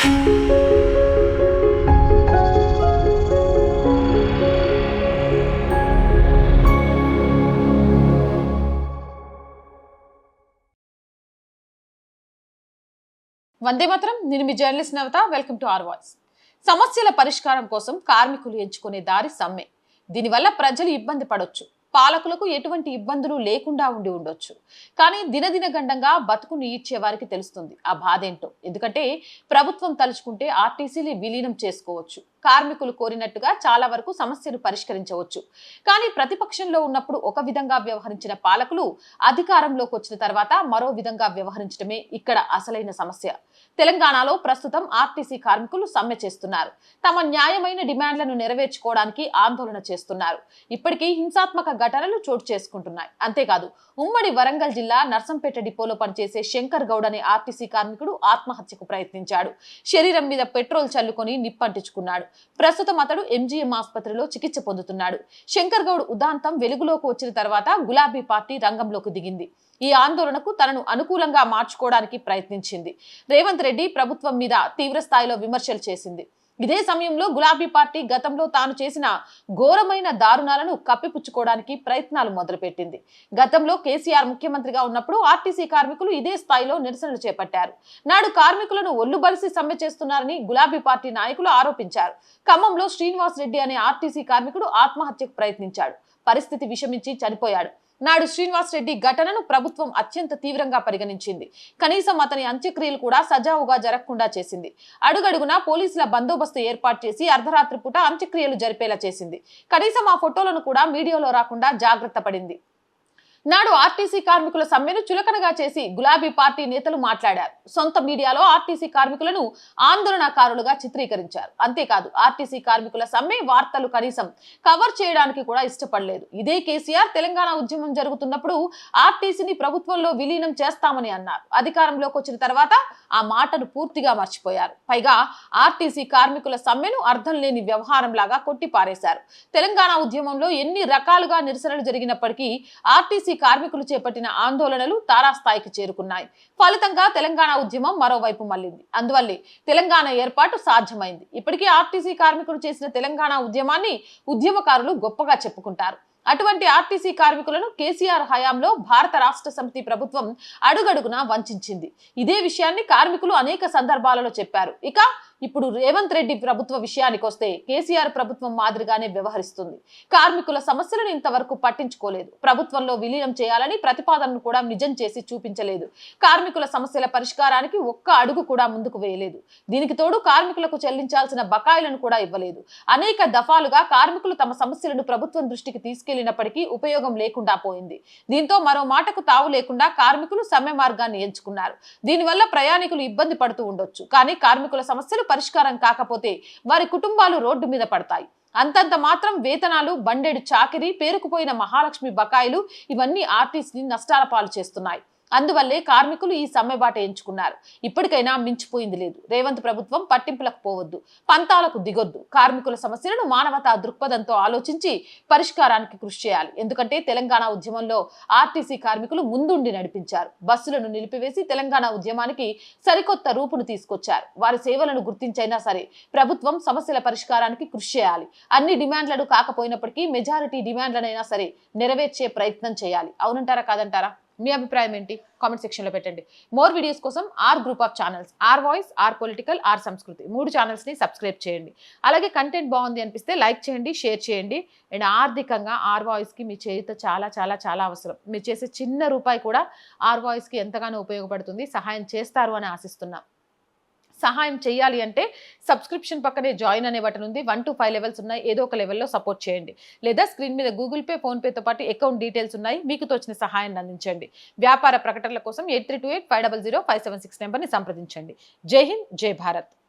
వందే మాత్రం. నేను మీ journalist Navatha. Welcome to our voice. సమస్యల పరిష్కారం కోసం కార్మికులు ఎంచుకునే దారి సమ్మె. దీనివల్ల ప్రజలు ఇబ్బంది పడొచ్చు, పాలకులకు ఎటువంటి ఇబ్బందులు లేకుండా ఉండొచ్చు. కానీ దినదిన గండంగా బతుకుని ఈడ్చే వారికి తెలుస్తుంది ఆ బాధ ఏంటో. ఎందుకంటే ప్రభుత్వం తలుచుకుంటే ఆర్టీసీని విలీనం చేసుకోవచ్చు, కార్మికులు కోరినట్టుగా చాలా వరకు సమస్యలు పరిష్కరించవచ్చు. కానీ ప్రతిపక్షంలో ఉన్నప్పుడు ఒక విధంగా వ్యవహరించిన పాలకులు అధికారంలోకి వచ్చిన తర్వాత మరో విధంగా వ్యవహరించడమే ఇక్కడ అసలైన సమస్య. తెలంగాణలో ప్రస్తుతం ఆర్టీసీ కార్మికులు సమ్మె చేస్తున్నారు. తమ న్యాయమైన డిమాండ్లను నెరవేర్చుకోవడానికి ఆందోళన చేస్తున్నారు. ఇప్పటికీ హింసాత్మక ఘటనలు చోటు చేసుకుంటున్నాయి. అంతేకాదు, ఉమ్మడి వరంగల్ జిల్లా నర్సంపేట డిపోలో పనిచేసే శంకర్ గౌడ్ అనే ఆర్టీసీ కార్మికుడు ఆత్మహత్యకు ప్రయత్నించాడు. శరీరం మీద పెట్రోల్ చల్లుకొని నిప్పంటించుకున్నాడు. ప్రస్తుతం అతడు ఎంజీఎం ఆసుపత్రిలో చికిత్స పొందుతున్నాడు. శంకర్ గౌడ్ ఉదాంతం వెలుగులోకి వచ్చిన తర్వాత గులాబీ పార్టీ రంగంలోకి దిగింది. ఈ ఆందోళనకు తనను అనుకూలంగా మార్చుకోవడానికి ప్రయత్నించింది. రేవంత్ రెడ్డి ప్రభుత్వం మీద తీవ్ర స్థాయిలో విమర్శలు చేసింది. ఇదే సమయంలో గులాబీ పార్టీ గతంలో తాను చేసిన ఘోరమైన దారుణాలను కప్పిపుచ్చుకోవడానికి ప్రయత్నాలు మొదలుపెట్టింది. గతంలో కేసీఆర్ ముఖ్యమంత్రిగా ఉన్నప్పుడు ఆర్టీసీ కార్మికులు ఇదే స్థాయిలో నిరసనలు చేపట్టారు. నాడు కార్మికులను ఒళ్లుబలిసి సమ్మె చేస్తున్నారని గులాబీ పార్టీ నాయకులు ఆరోపించారు. ఖమ్మంలో శ్రీనివాస్ రెడ్డి అనే ఆర్టీసీ కార్మికుడు ఆత్మహత్యకు ప్రయత్నించాడు. పరిస్థితి విషమించి చనిపోయాడు. నాడు శ్రీనివాస్ రెడ్డి ఘటనను ప్రభుత్వం అత్యంత తీవ్రంగా పరిగణించింది. కనీసం అతని అంత్యక్రియలు కూడా సజావుగా జరగకుండా చేసింది. అడుగడుగునా పోలీసుల బందోబస్తు ఏర్పాటు చేసి అర్ధరాత్రి పూట అంత్యక్రియలు జరిపేలా చేసింది. కనీసం ఆ ఫోటోలను కూడా మీడియాలో రాకుండా జాగ్రత్త పడింది. నాడు ఆర్టీసీ కార్మికుల సమ్మెను చులకనగా చేసి గులాబీ పార్టీ నేతలు మాట్లాడారు. సొంత మీడియాలో ఆర్టీసీ కార్మికులను ఆందోళనకారులుగా చిత్రీకరించారు. అంతేకాదు, ఆర్టీసీ కార్మికుల సమ్మె వార్తలు కనీసం కవర్ చేయడానికి కూడా ఇష్టపడలేదు. ఇదే కేసీఆర్ తెలంగాణ ఉద్యమం జరుగుతున్నప్పుడు ఆర్టీసీని ప్రభుత్వంలో విలీనం చేస్తామని అన్నారు. అధికారంలోకి వచ్చిన తర్వాత ఆ మాటను పూర్తిగా మర్చిపోయారు. పైగా ఆర్టీసీ కార్మికుల సమ్మెను అర్థం లేని వ్యవహారం లాగా కొట్టిపారేశారు. తెలంగాణ ఉద్యమంలో ఎన్ని రకాలుగా నిరసనలు జరిగినప్పటికీ ఆర్టీసీ కార్మికులు చేపట్టిన ఆందోళనలు తారాస్థాయికి చేరుకున్నాయి. ఫలితంగా తెలంగాణ ఉద్యమం మరోవైపు మళ్లింది. అందువల్లే తెలంగాణ ఏర్పాటు సాధ్యమైంది. ఇప్పటికీ ఆర్టీసీ కార్మికులు చేసిన తెలంగాణ ఉద్యమాన్ని ఉద్యమకారులు గొప్పగా చెప్పుకుంటారు. అటువంటి ఆర్టీసీ కార్మికులను కేసీఆర్ హయాంలో భారత రాష్ట్ర సమితి ప్రభుత్వం అడుగడుగునా వంచింది. ఇదే విషయాన్ని కార్మికులు అనేక సందర్భాలలో చెప్పారు. ఇక ఇప్పుడు రేవంత్ రెడ్డి ప్రభుత్వ విషయానికి వస్తే కేసీఆర్ ప్రభుత్వం మాదిరిగానే వ్యవహరిస్తుంది. కార్మికుల సమస్యలను ఇంతవరకు పట్టించుకోలేదు. ప్రభుత్వంలో విలీనం చేయాలని ప్రతిపాదనను కూడా నిజం చేసి చూపించలేదు. కార్మికుల సమస్యల పరిష్కారానికి ఒక్క అడుగు కూడా ముందుకు వేయలేదు. దీనికి తోడు కార్మికులకు చెల్లించాల్సిన బకాయిలను కూడా ఇవ్వలేదు. అనేక దఫాలుగా కార్మికులు తమ సమస్యలను ప్రభుత్వం దృష్టికి తీసుకెళ్లినప్పటికీ ఉపయోగం లేకుండా పోయింది. దీంతో మరో మాటకు తావు లేకుండా కార్మికులు సమ్మె మార్గాన్ని ఎంచుకున్నారు. దీనివల్ల ప్రయాణికులు ఇబ్బంది పడుతూ ఉండొచ్చు. కానీ కార్మికుల సమస్యలు పరిష్కారం కాకపోతే వారి కుటుంబాలు రోడ్డు మీద పడతాయి. అంతంత మాత్రం వేతనాలు, బండెడు చాకిరీ, పేరుకుపోయిన మహాలక్ష్మి బకాయిలు ఇవన్నీ ఆర్టీసీని నష్టాల పాలు చేస్తున్నాయి. అందువల్లే కార్మికులు ఈ సమ్మె బాట ఎంచుకున్నారు. ఇప్పటికైనా మించిపోయింది లేదు. రేవంత్ ప్రభుత్వం పట్టింపులకు పోవద్దు, పంతాలకు దిగొద్దు. కార్మికుల సమస్యలను మానవతా దృక్పథంతో ఆలోచించి పరిష్కారానికి కృషి చేయాలి. ఎందుకంటే తెలంగాణ ఉద్యమంలో ఆర్టీసీ కార్మికులు ముందుండి నడిపించారు. బస్సులను నిలిపివేసి తెలంగాణ ఉద్యమానికి సరికొత్త రూపును తీసుకొచ్చారు. వారి సేవలను గుర్తించైనా సరే ప్రభుత్వం సమస్యల పరిష్కారానికి కృషి చేయాలి. అన్ని డిమాండ్లను కాకపోయినప్పటికీ మెజారిటీ డిమాండ్లనైనా సరే నెరవేర్చే ప్రయత్నం చేయాలి. అవునంటారా కాదంటారా? మీ అభిప్రాయం ఏంటి? కామెంట్ సెక్షన్ లో పెట్టండి. మోర్ వీడియోస్ కోసం our group of channels, our voice, our political, our Sanskriti 3 channels ని సబ్స్క్రైబ్ చేయండి. అలాగే కంటెంట్ బాగుంది అనిపిస్తే లైక్ చేయండి, షేర్ చేయండి. అండ్ ఆర్థికంగా ఆర్ వాయిస్ కి మీ చేయుత చాలా చాలా చాలా అవసరం. మీరు చేసే చిన్న రూపాయి కూడా ఆర్ వాయిస్ కి ఎంతగానో ఉపయోగపడుతుంది. సహాయం చేస్తారు అని ఆశిస్తున్నాం. సహాయం చేయాలి అంటే సబ్స్క్రిప్షన్ పక్కనే జాయిన్ అనే బటన్ ఉంది. 1 to 5 లెవెల్స్ ఉన్నాయి. ఏదో ఒక లెవెల్లో సపోర్ట్ చేయండి. లేదా స్క్రీన్ మీద గూగుల్ పే, ఫోన్ పేతో పాటు అకౌంట్ డీటెయిల్స్ ఉన్నాయి. మీకు తోచిన సహాయాన్ని అందించండి. వ్యాపార ప్రకటనల కోసం 8328500576 నెంబర్ని సంప్రదించండి. జై హింద్, జై భారత్.